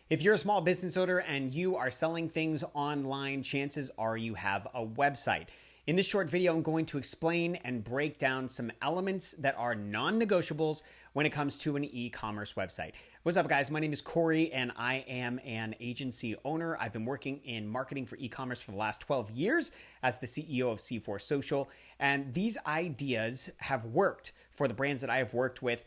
If you're a small business owner and you are selling things online, chances are you have a website. In this short video, I'm going to explain and break down some elements that are non-negotiables when it comes to an e-commerce website. What's up, guys? My name is Corey, and I am an agency owner. I've been working in marketing for e-commerce for the last 12 years as the CEO of C4 Social, and these ideas have worked for the brands that I have worked with.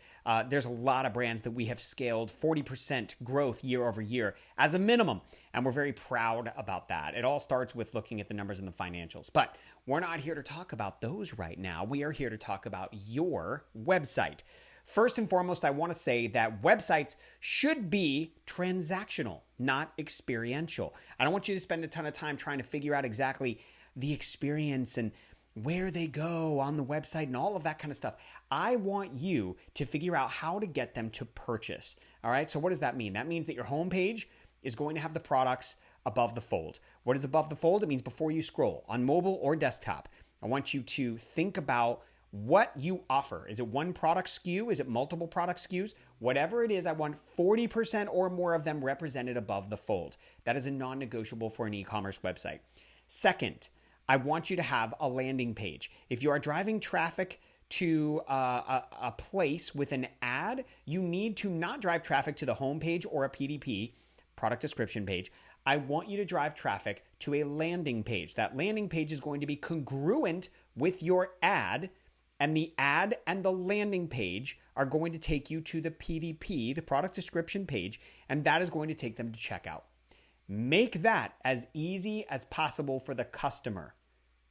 There's a lot of brands that we have scaled 40% growth year over year as a minimum, and we're very proud about that. It all starts with looking at the numbers and the financials, but we're not here to talk about those right now. We are here to talk about your website. First and foremost, I want to say that websites should be transactional, not experiential. I don't want you to spend a ton of time trying to figure out exactly the experience and where they go on the website and all of that kind of stuff. I want you to figure out how to get them to purchase. All right. So what does that mean? That means that your homepage is going to have the products above the fold. What is above the fold? It means before you scroll on mobile or desktop. I want you to think about what you offer. Is it one product SKU? Is it multiple product SKUs? Whatever it is, I want 40% or more of them represented above the fold. That is a non-negotiable for an e-commerce website. Second, I want you to have a landing page. If you are driving traffic to a place with an ad, you need to not drive traffic to the homepage or a PDP, product description page. I want you to drive traffic to a landing page. That landing page is going to be congruent with your ad, and the ad and the landing page are going to take you to the PDP, the product description page, and that is going to take them to checkout. Make that as easy as possible for the customer.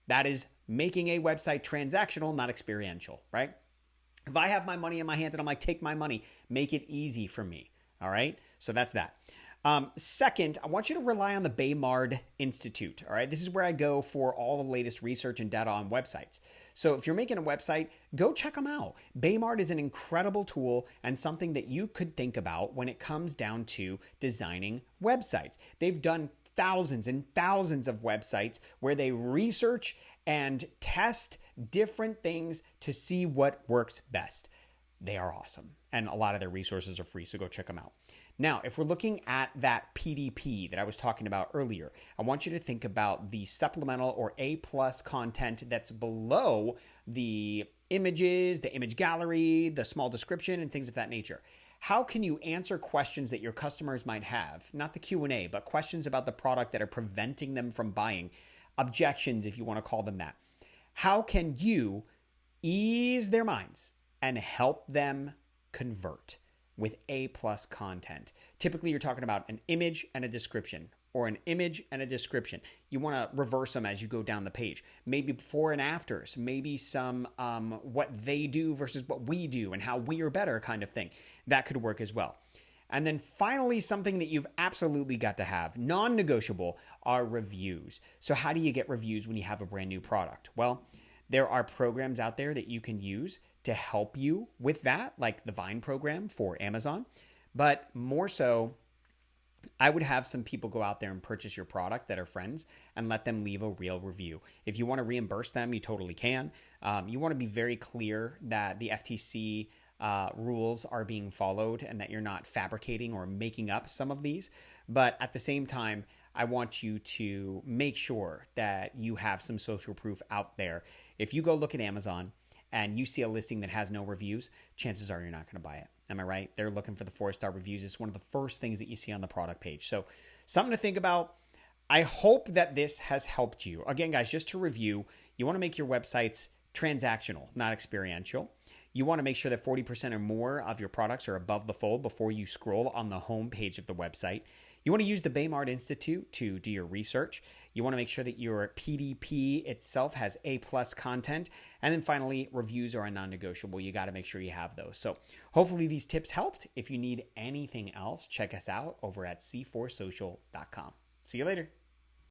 That is making a website transactional, not experiential, right? If I have my money in my hands and I'm like, take my money, make it easy for me, all right? So that's that. Second, I want you to rely on the Baymard Institute. All right. This is where I go for all the latest research and data on websites. So if you're making a website, go check them out. Baymard is an incredible tool and something that you could think about when it comes down to designing websites. They've done thousands and thousands of websites where they research and test different things to see what works best. They are awesome. And a lot of their resources are free, so go check them out. Now, if we're looking at that PDP that I was talking about earlier, I want you to think about the supplemental or A+ content that's below the images, the image gallery, the small description, and things of that nature. How can you answer questions that your customers might have? Not the Q&A, but questions about the product that are preventing them from buying, objections, if you want to call them that. How can you ease their minds and help them convert with A+ content? Typically, you're talking about an image and a description, or an image and a description. You want to reverse them as you go down the page. Maybe before and afters, maybe some what they do versus what we do and how we are better kind of thing. That could work as well. And then finally, something that you've absolutely got to have, non-negotiable, are reviews. So how do you get reviews when you have a brand new product? Well, there are programs out there that you can use to help you with that, like the Vine program for Amazon. But more so, I would have some people go out there and purchase your product that are friends and let them leave a real review. If you want to reimburse them, you totally can. You want to be very clear that the FTC rules are being followed and that you're not fabricating or making up some of these. But at the same time, I want you to make sure that you have some social proof out there. If you go look at Amazon and you see a listing that has no reviews, chances are you're not going to buy it. Am I right? They're looking for the 4-star reviews. It's one of the first things that you see on the product page. So something to think about. I hope that this has helped you. Again, guys, just to review, you want to make your websites transactional, not experiential. You want to make sure that 40% or more of your products are above the fold before you scroll on the home page of the website. You want to use the Baymard Institute to do your research. You want to make sure that your PDP itself has A+ content. And then finally, reviews are a non-negotiable. You got to make sure you have those. So hopefully these tips helped. If you need anything else, check us out over at c4social.com. See you later.